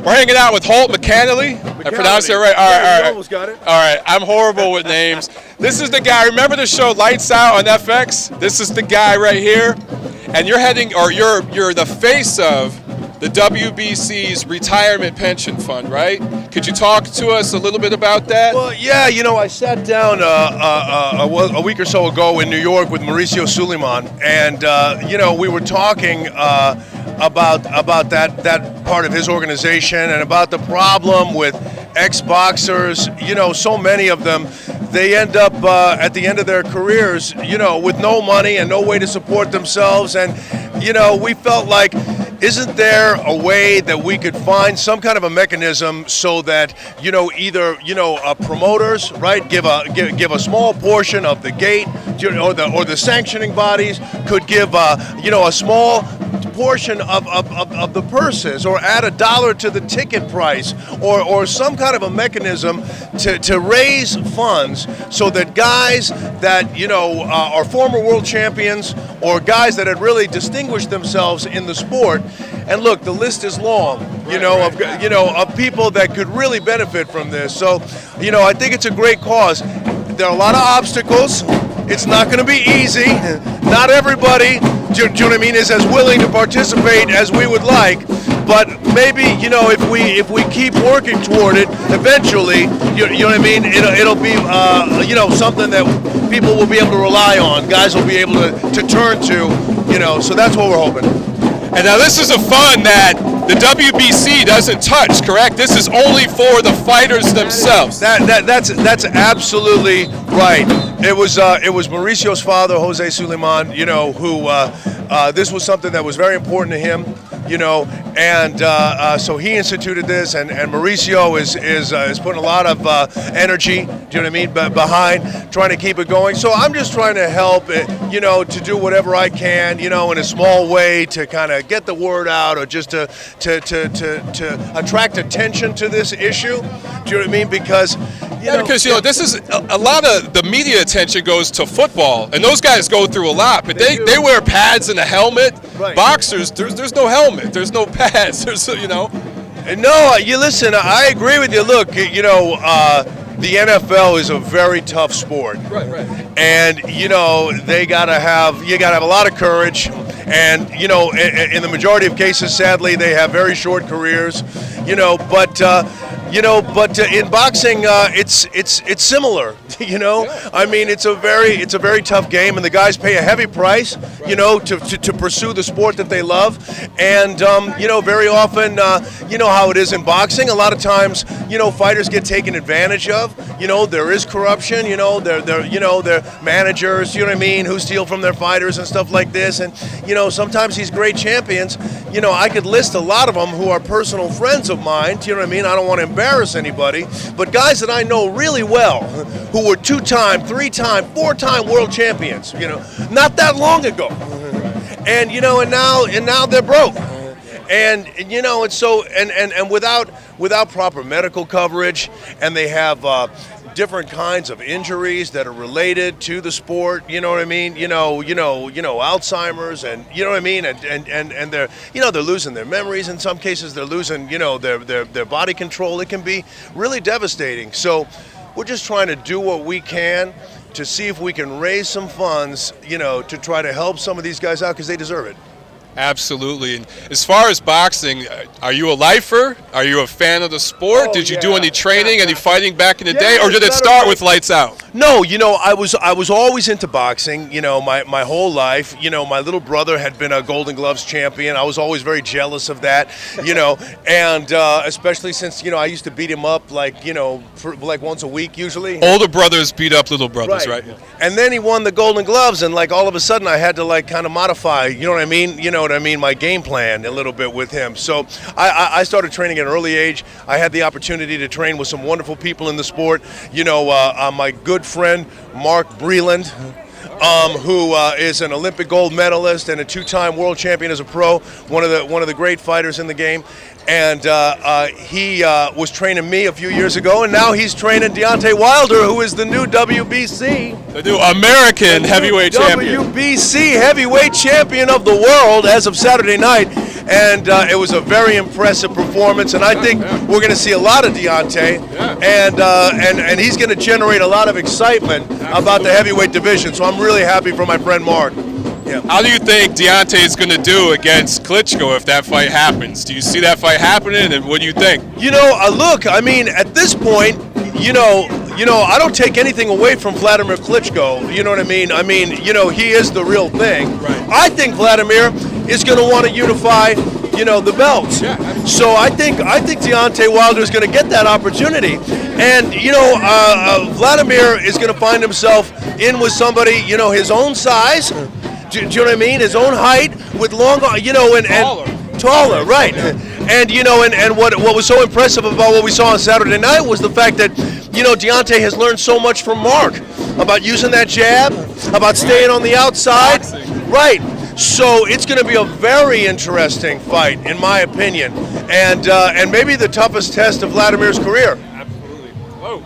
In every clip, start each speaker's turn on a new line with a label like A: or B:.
A: We're hanging out with Holt McCallany. I pronounced it right. All right, all right.
B: Almost got it.
A: All right, I'm horrible with names. This is the guy. Remember the show Lights Out on FX? This is the guy right here. And you're you're the face of the WBC's retirement pension fund, right? Could you talk to us a little bit about that?
B: Well, yeah, I sat down a week or so ago in New York with Mauricio Suleiman, and we were talking about that part of his organization and about the problem with ex-boxers. So many of them, they end up at the end of their careers, with no money and no way to support themselves. And we felt like, isn't there a way that we could find some kind of a mechanism so that either promoters, right, give a small portion of the gate, or the sanctioning bodies could give a small portion of the purses, or add $1 to the ticket price, or some kind of a mechanism to raise funds so that guys that are former world champions, or guys that had really distinguished themselves in the sport. And look, the list is long, of people that could really benefit from this. So, I think it's a great cause. There are a lot of obstacles. It's not going to be easy. Not everybody, do you know what I mean, is as willing to participate as we would like. But maybe, if we keep working toward it, eventually, you know what I mean, it'll be, something that people will be able to rely on. Guys will be able to turn to, so that's what we're hoping.
A: And now this is a fund that the WBC doesn't touch, correct? This is only for the fighters themselves.
B: That's absolutely right. It was Mauricio's father, Jose Suleiman, who this was something that was very important to him, and so he instituted this, and Mauricio is putting a lot of energy, do you know what I mean, behind trying to keep it going. So I'm just trying to help it, to do whatever I can, in a small way to kind of get the word out, or just to attract attention to this issue. Do you know what I mean? Because
A: this is a lot of the media attention goes to football, and those guys go through a lot, but they wear pads and a helmet.
B: Right.
A: Boxers, there's no helmet, there's no pads,
B: No, you listen, I agree with you. Look, the NFL is a very tough sport.
A: Right.
B: And, you gotta have a lot of courage. And, in the majority of cases, sadly, they have very short careers, but in boxing, it's similar, I mean, it's a very tough game, and the guys pay a heavy price, to pursue the sport that they love. And, very often, how it is in boxing, a lot of times, fighters get taken advantage of, there is corruption, they're managers, you know what I mean, who steal from their fighters and stuff like this. And, sometimes these great champions, I could list a lot of them who are personal friends of mine, you know what I mean? I don't want to embarrass anybody, but guys that I know really well, who were 2-time, 3-time, 4-time world champions, not that long ago. And, and now they're broke. And and so and without proper medical coverage, and they have different kinds of injuries that are related to the sport, you know what I mean? Alzheimer's, and you know what I mean, and they're they're losing their memories in some cases, they're losing their body control. It can be really devastating. So we're just trying to do what we can to see if we can raise some funds, to try to help some of these guys out, because they deserve it.
A: Absolutely. And as far as boxing, are you a lifer? Are you a fan of the sport? Did you do any training, any fighting back in the day, or did it start with Lights Out?
B: No, I was always into boxing, my whole life. My little brother had been a Golden Gloves champion. I was always very jealous of that, and especially since, I used to beat him up for once a week usually.
A: Older brothers beat up little brothers, right?
B: And then he won the Golden Gloves, and all of a sudden I had to kind of modify, you know what I mean, my game plan a little bit with him. So I started training at an early age. I had the opportunity to train with some wonderful people in the sport. My good friend Mark Breland, who is an Olympic gold medalist and a 2-time world champion as a pro, one of the great fighters in the game. And he was training me a few years ago, and now he's training Deontay Wilder, who is the new WBC.
A: The new American heavyweight champion.
B: WBC heavyweight champion of the world as of Saturday night. and it was a very impressive performance. And I think we're going to see a lot of Deontay, and he's going to generate a lot of excitement about the heavyweight division. So I'm really happy for my friend Mark. Yeah.
A: How do you think Deontay is going to do against Klitschko if that fight happens? Do you see that fight happening, and what do you think?
B: You know, look, I mean, at this point, you know, I don't take anything away from Vladimir Klitschko. You know what I mean? I mean, you know, he is the real thing.
A: Right.
B: I think Vladimir is going to want to unify, you know, the belts.
A: Yeah.
B: So I think Deontay Wilder is going to get that opportunity, and you know, Vladimir is going to find himself in with somebody, you know, his own size. Do you know what I mean? His own height with long, you know, and taller, right?
A: Yeah.
B: And you know, and what was so impressive about what we saw on Saturday night was the fact that, you know, Deontay has learned so much from Mark about using that jab, about staying on the outside, right? So it's going to be a very interesting fight, in my opinion, and maybe the toughest test of Vladimir's career.
A: Absolutely. Whoa,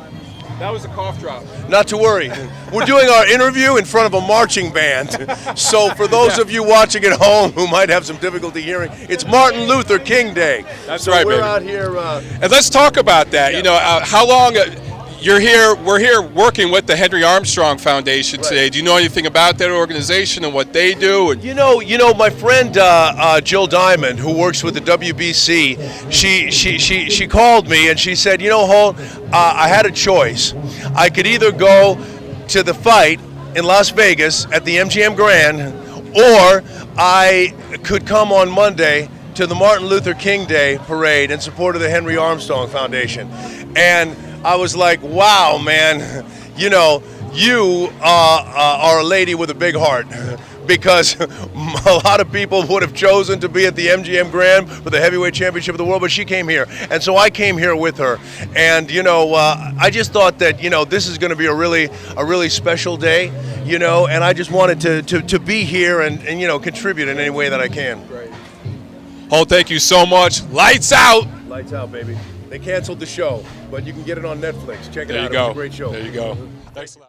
A: that was a cough drop.
B: Not to worry. We're doing our interview in front of a marching band. So for those of you watching at home who might have some difficulty hearing, it's Martin Luther King Day.
A: That's
B: so
A: right,
B: we're
A: baby.
B: out here.
A: And let's talk about that. You know, how long you're here? We're here working with the Henry Armstrong Foundation today. Do you know anything about that organization and what they do? And
B: You know, my friend Jill Diamond, who works with the WBC, she called me and she said, you know, Holt, I had a choice. I could either go to the fight in Las Vegas at the MGM Grand, or I could come on Monday to the Martin Luther King Day parade in support of the Henry Armstrong Foundation. And I was like, wow, man, you know, you are a lady with a big heart, because a lot of people would have chosen to be at the MGM Grand for the heavyweight championship of the world, but she came here, and so I came here with her. And you know, I just thought that, you know, this is going to be a really special day, you know, and I just wanted to be here and you know, contribute in any way that I can.
A: Great. Holt, thank you so much. Lights out.
B: Lights out, baby. They canceled the show, but you can get it on Netflix. Check it
A: There
B: out.
A: you go.
B: It was a great show.
A: There you go. Thanks a lot.